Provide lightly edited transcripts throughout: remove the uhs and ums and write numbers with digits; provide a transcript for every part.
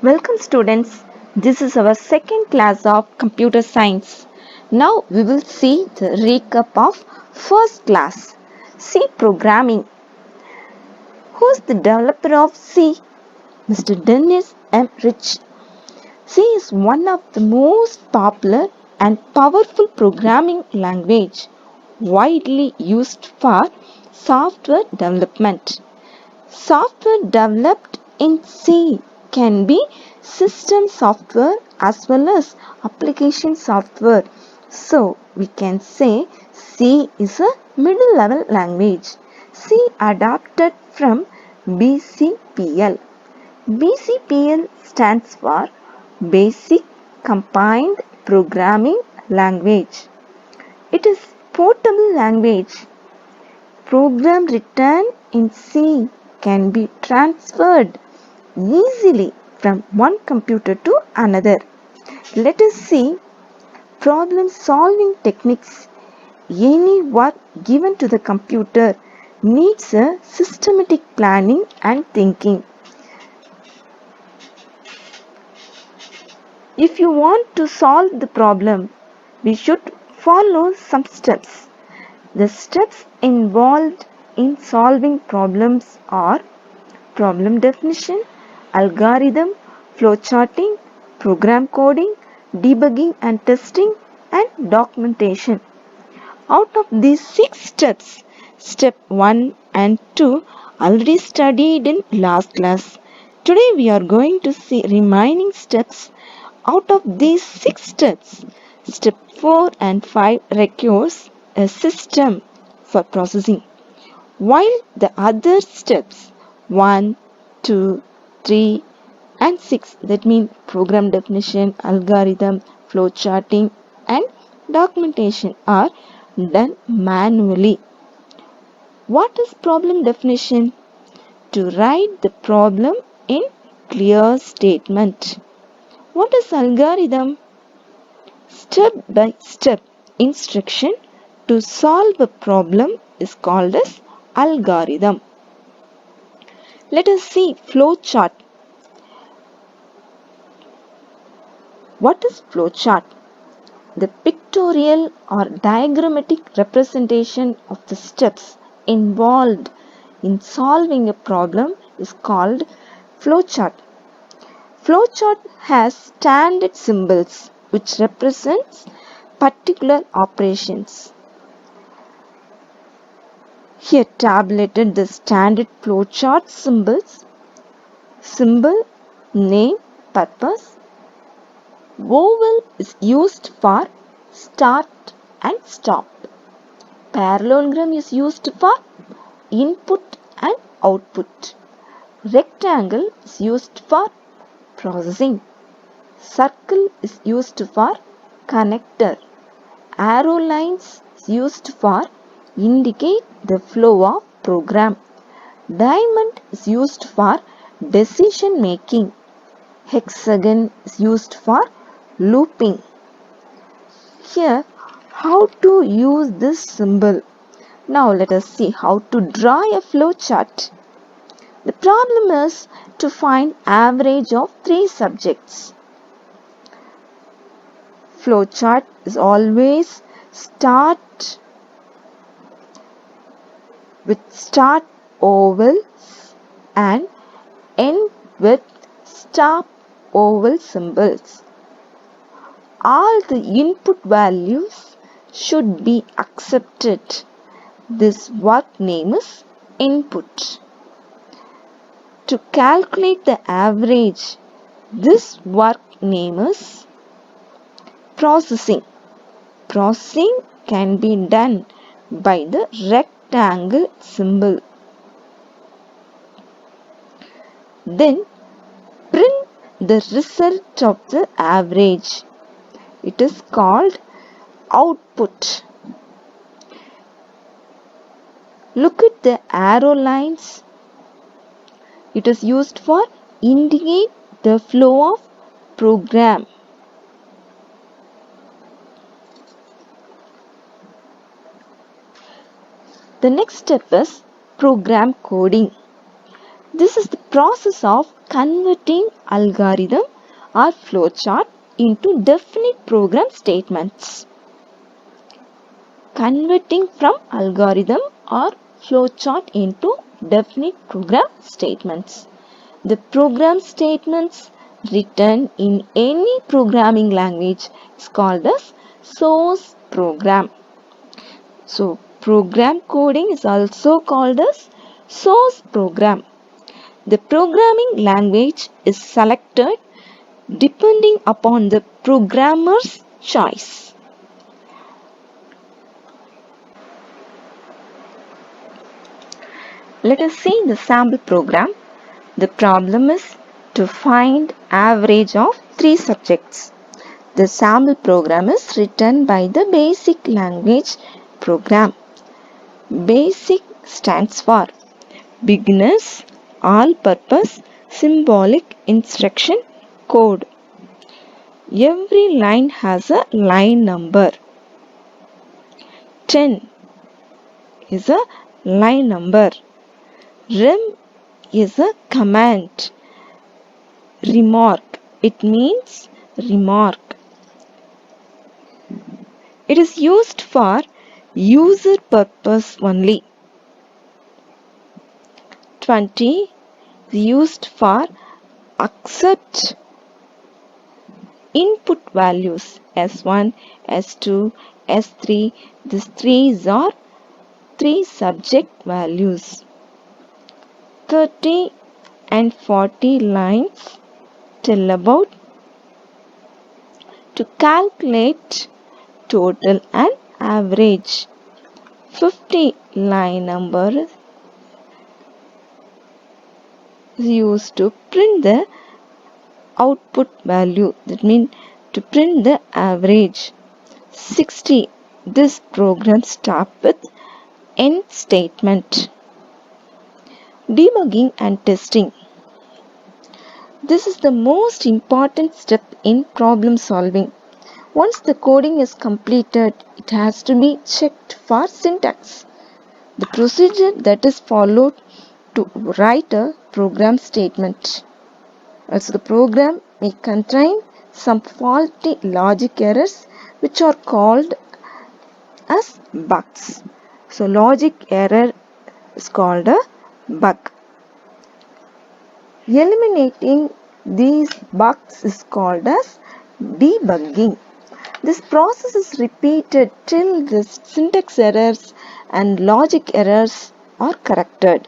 Welcome students, this is our second class of computer science. Now we will see the recap of first class, C programming. Who is the developer of C? Mr. Dennis M. Rich. C is one of the most popular and powerful programming language widely used for software development. Software developed in C can be system software as well as application software. So we can say C is a middle level language. C adapted from BCPL. BCPL stands for Basic Combined Programming Language. It is portable language. Program written in C can be transferred easily from one computer to another. Let us see problem solving techniques. Any work given to the computer needs a systematic planning and thinking. If you want to solve the problem, we should follow some steps. The steps involved in solving problems are problem definition, algorithm, flowcharting, program coding, debugging and testing, and documentation. Out of these 6 steps, step 1 and 2 already studied in last class. Today we are going to see remaining steps. Out of these 6 steps, step 4 and 5 requires a system for processing, while the other steps 1, 2, 3 and 6, that means program definition, algorithm, flowcharting and documentation, are done manually. What is problem definition? To write the problem in clear statement. What is algorithm? Step-by-step instruction to solve a problem is called as algorithm. Let us see flowchart. What is flowchart? The pictorial or diagrammatic representation of the steps involved in solving a problem is called flowchart. Flowchart has standard symbols which represents particular operations. Here tabulated the standard flowchart symbols. Symbol, name, purpose. Vowel is used for start and stop. Parallelogram is used for input and output. Rectangle is used for processing. Circle is used for connector. Arrow lines is used for indicate the flow of program. Diamond is used for decision making. Hexagon is used for looping. Here, how to use this symbol? Now let us see how to draw a flowchart. The problem is to find average of 3 subjects. Flowchart is always start with start oval and end with stop oval symbols. All the input values should be accepted. This work name is input. To calculate the average, this work name is processing. Processing can be done by the rectangle symbol. Then print the result of the average. It is called output. Look at the arrow lines. It is used for indicate the flow of program. The next step is program coding. This is the process of converting algorithm or flowchart into definite program statements. Converting from algorithm or flowchart into definite program statements. The program statements written in any programming language is called as source program. So, program coding is also called as source program. The programming language is selected depending upon the programmer's choice. Let us see the sample program. The problem is to find average of 3 subjects. The sample program is written by the basic language program. BASIC stands for Beginners All-Purpose Symbolic Instruction Code. Every line has a line number. 10 is a line number. Rem is a command. Remark, it means remark. It is used for user purpose only. 20 is used for accept input values S1, S2, S3. These threes are 3 subject values. 30 and 40 lines tell about to calculate total and average. 50 line number is used to print the output value, that means to print the average. 60, this program starts with end statement. Debugging and testing. This is the most important step in problem solving. Once the coding is completed, it has to be checked for syntax. The procedure that is followed to write a program statement. Also, the program may contain some faulty logic errors which are called as bugs. So, logic error is called a bug. Eliminating these bugs is called as debugging. This process is repeated till the syntax errors and logic errors are corrected.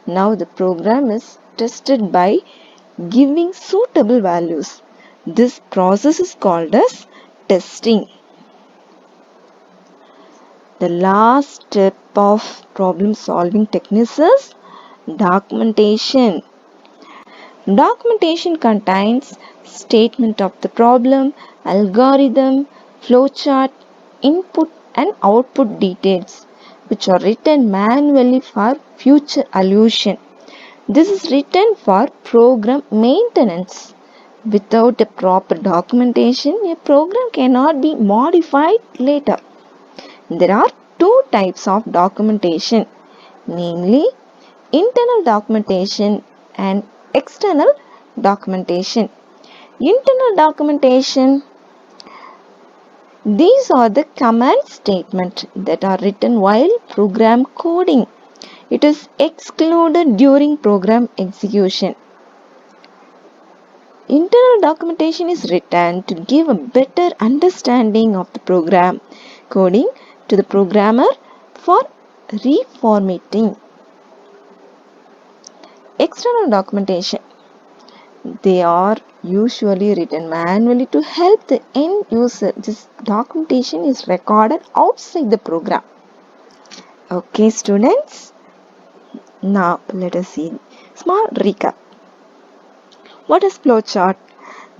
Now the program is tested by giving suitable values. This process is called as testing. The last step of problem solving techniques is documentation. Documentation contains statement of the problem, algorithm, flowchart, input and output details which are written manually for future evaluation. This is written for program maintenance. Without a proper documentation, a program cannot be modified later. There are 2 types of documentation, namely internal documentation and external documentation. Internal documentation, these are the command statements that are written while program coding. It is excluded during program execution. Internal documentation is written to give a better understanding of the program coding to the programmer for reformatting. External documentation, they are usually written manually to help the end user. This documentation is recorded outside the program. Okay students, now let us see small recap. What is flowchart?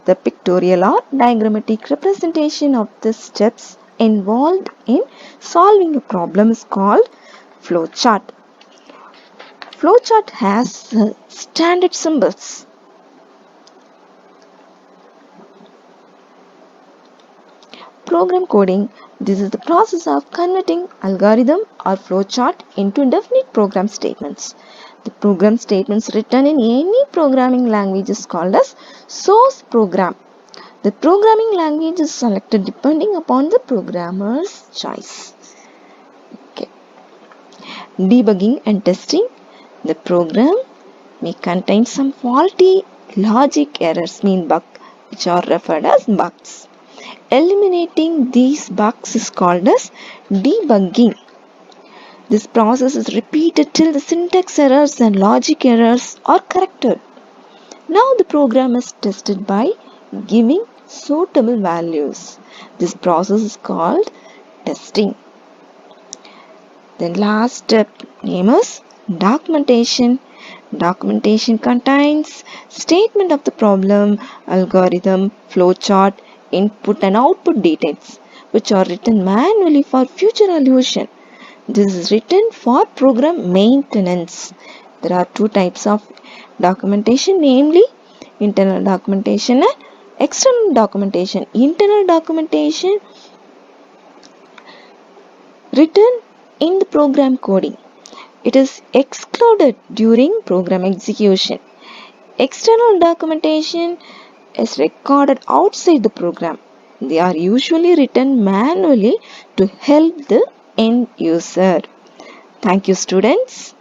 The pictorial or diagrammatic representation of the steps involved in solving a problem is called flowchart. Flowchart has standard symbols. program coding, this is the process of converting algorithm or flowchart into definite program statements. The program statements written in any programming language is called as source program. The programming language is selected depending upon the programmer's choice. Okay. Debugging and testing. The program may contain some faulty logic errors, which are referred as bugs. Eliminating these bugs is called as debugging. This process is repeated till the syntax errors and logic errors are corrected. Now the program is tested by giving suitable values. This process is called testing. The last step name is documentation. Documentation contains statement of the problem, algorithm, flowchart, input and output details, which are written manually for future evaluation. This is written for program maintenance. There are two types of documentation, namely internal documentation and external documentation. Internal documentation written in the program coding. It is excluded during program execution. External documentation is recorded outside the program. They are usually written manually to help the end user. Thank you, students.